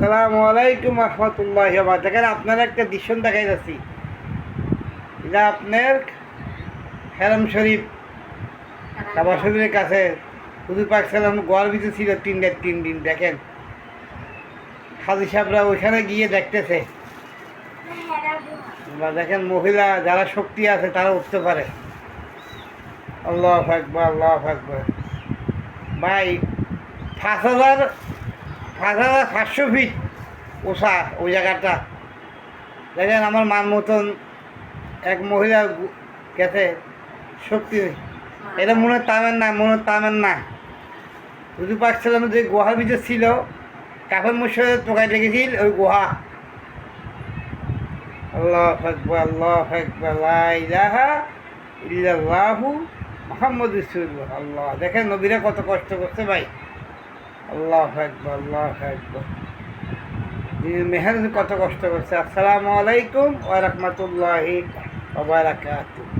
আসসালামু আলাইকুম রহমতুল্লাহি ওয়া বারাকাতুহু। দেখেন আপনার একটা দৃশ্য দেখাই যাচ্ছি। এটা আপনার হেরাম শরীফ, কাবা শরীফের কাছে হুজুর পাক সাল্লাম গোয়ার ভিতরে ছিল 3 দিন। দেখেন হাজি সাহেবরা ওইখানে গিয়ে দেখতেছে, বা দেখেন মহিলা যারা শক্তি আছে তারা উঠতে পারে। আল্লাহু আকবার, আল্লাহু আকবার। ভাই 5,500 ফিট ওষা ওই জায়গাটা। দেখেন আমার মান মতন এক মহিলা গেছে, শক্তি। এটা মনে তামেন না বুঝতে পারছিলাম যে গুহার ভিতরে ছিল, কাফের মুর্শিদের টোকাই রেখেছিল ওই গুহা। আল্লাহু আকবার, আল্লাহু আকবার, লা ইলাহা ইল্লাল্লাহু মুহাম্মাদুর রাসূলুল্লাহ। আল্লাহ, দেখেন নবীরা কত কষ্ট করছে ভাই। আল্লাহু আকবার, আল্লাহু আকবার। মেহরবানি কত কষ্ট করছে। আসসালামু আলাইকুম ওয়া রাহমাতুল্লাহি ওয়া বারাকাতুহু।